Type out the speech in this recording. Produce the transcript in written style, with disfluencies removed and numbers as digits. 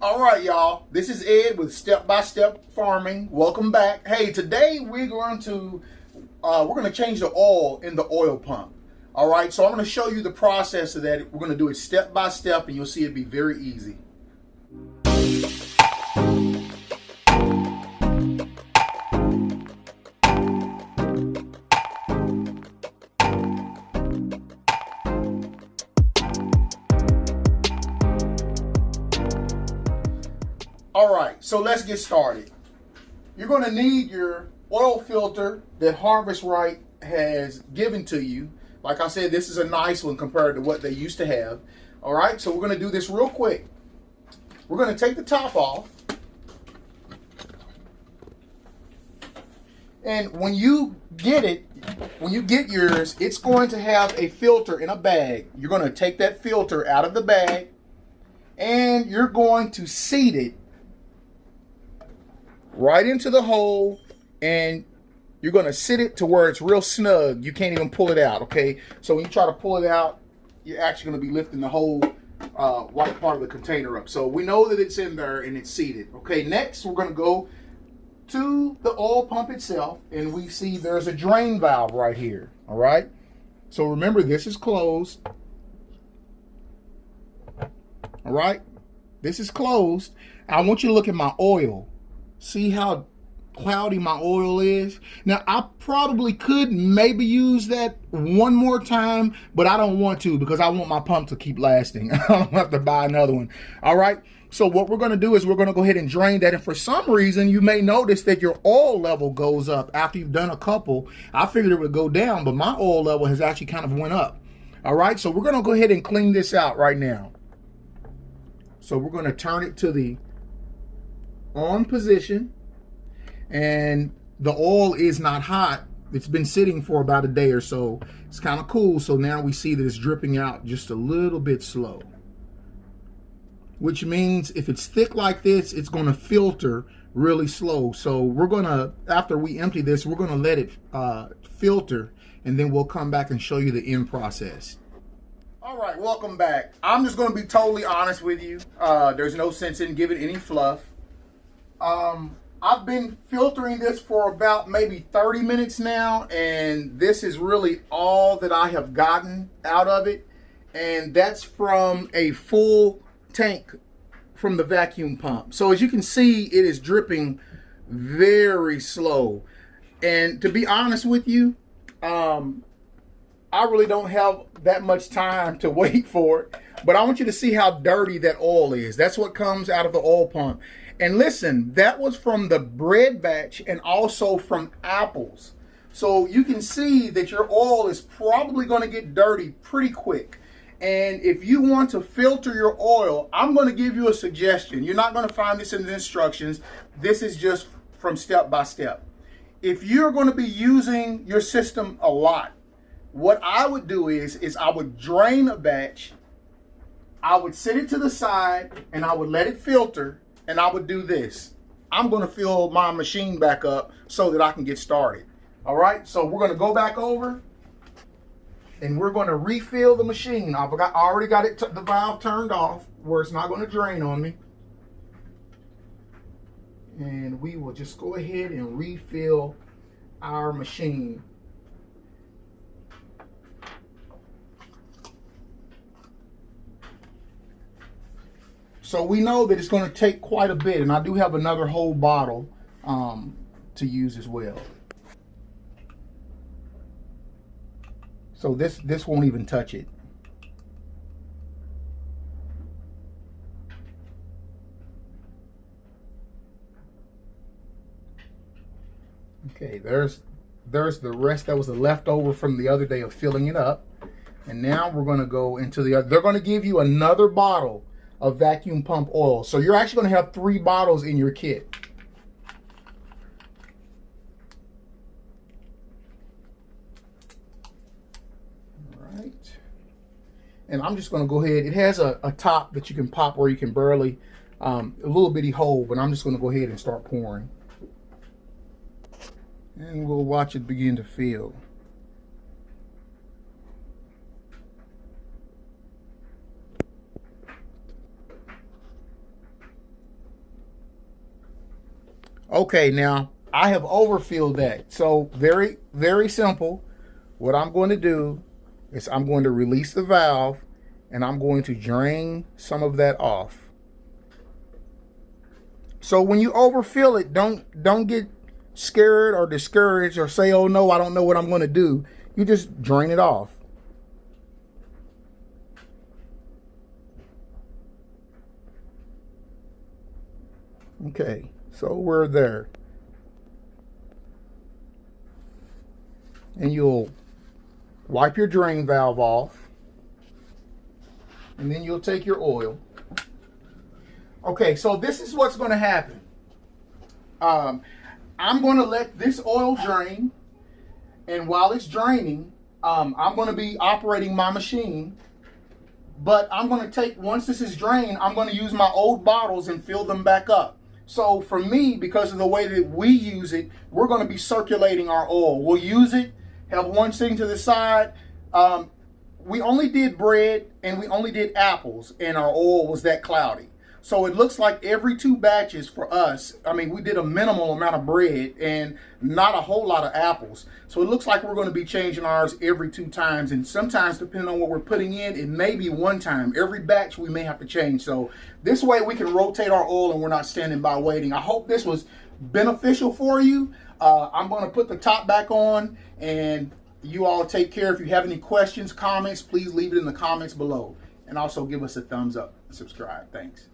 All right, y'all. This is Ed with Step by Step Farming. Welcome back. Hey, today we're going to change the oil in the oil pump. All right, so I'm going to show you the process of that. We're going to do it step by step, and you'll see it be very easy. All right, so let's get started. You're going to need your oil filter that Harvest Right has given to you. Like I said, this is a nice one compared to what they used to have. All right, so we're going to do this real quick. We're going to take the top off. And when you get yours, it's going to have a filter in a bag. You're going to take that filter out of the bag and you're going to seat it right into the hole, and you're going to sit it to where it's real snug. You can't even pull it out, okay? So when you try to pull it out, you're actually going to be lifting the whole white part of the container up. So we know that it's in there and it's seated. Okay, next we're going to go to the oil pump itself, and we see there's a drain valve right here, all right? So remember, this is closed. All right? This is closed. I want you to look at my oil. See how cloudy my oil is? Now, I probably could maybe use that one more time, but I don't want to because I want my pump to keep lasting. I don't have to buy another one. All right? So what we're going to do is we're going to go ahead and drain that. And for some reason, you may notice that your oil level goes up after you've done a couple. I figured it would go down, but my oil level has actually kind of went up. All right? So we're going to go ahead and clean this out right now. So we're going to turn it to the on position, and the oil is not hot. It's been sitting for about a day or so. It's kind of cool. So now we see that it's dripping out just a little bit slow, which means if it's thick like this, it's going to filter really slow. So we're going to, after we empty this, we're going to let it filter, and then we'll come back and show you the end process. All right, welcome back. I'm just going to be totally honest with you. There's no sense in giving any fluff. I've been filtering this for about maybe 30 minutes now, and this is really all that I have gotten out of it. And that's from a full tank from the vacuum pump. So as you can see, it is dripping very slow. And to be honest with you, I really don't have that much time to wait for it, but I want you to see how dirty that oil is. That's what comes out of the oil pump. And listen, that was from the bread batch and also from apples. So you can see that your oil is probably going to get dirty pretty quick. And if you want to filter your oil, I'm going to give you a suggestion. You're not going to find this in the instructions. This is just from step by step. If you're going to be using your system a lot, what I would do is I would drain a batch, I would sit it to the side, and I would let it filter, and I would do this. I'm going to fill my machine back up so that I can get started. All right, so we're going to go back over, and we're going to refill the machine. I already got it the valve turned off where it's not going to drain on me. And we will just go ahead and refill our machine. So we know that it's going to take quite a bit, and I do have another whole bottle to use as well. So this won't even touch it. Okay, there's the rest that was the leftover from the other day of filling it up. And now we're going to go into the other. They're going to give you another bottle of vacuum pump oil. So you're actually going to have 3 bottles in your kit. All right. And I'm just going to go ahead. It has a top that you can pop where you can barely, a little bitty hole, but I'm just going to go ahead and start pouring. And we'll watch it begin to fill. Okay, now I have overfilled that. So very, very simple. What I'm going to do is I'm going to release the valve and I'm going to drain some of that off. So when you overfill it, don't get scared or discouraged or say, oh no, I don't know what I'm going to do. You just drain it off. Okay, so we're there. And you'll wipe your drain valve off. And then you'll take your oil. Okay, so this is what's going to happen. I'm going to let this oil drain. And while it's draining, I'm going to be operating my machine. But I'm going to take, once this is drained, I'm going to use my old bottles and fill them back up. So for me, because of the way that we use it, we're going to be circulating our oil. We'll use it, have one sitting to the side. We only did bread and we only did apples, and our oil was that cloudy. So it looks like every 2 batches for us, I mean, we did a minimal amount of bread and not a whole lot of apples. So it looks like we're going to be changing ours every 2 times. And sometimes, depending on what we're putting in, it may be 1 time. Every batch we may have to change. So this way we can rotate our oil and we're not standing by waiting. I hope this was beneficial for you. I'm going to put the top back on, and you all take care. If you have any questions, comments, please leave it in the comments below. And also give us a thumbs up and subscribe. Thanks.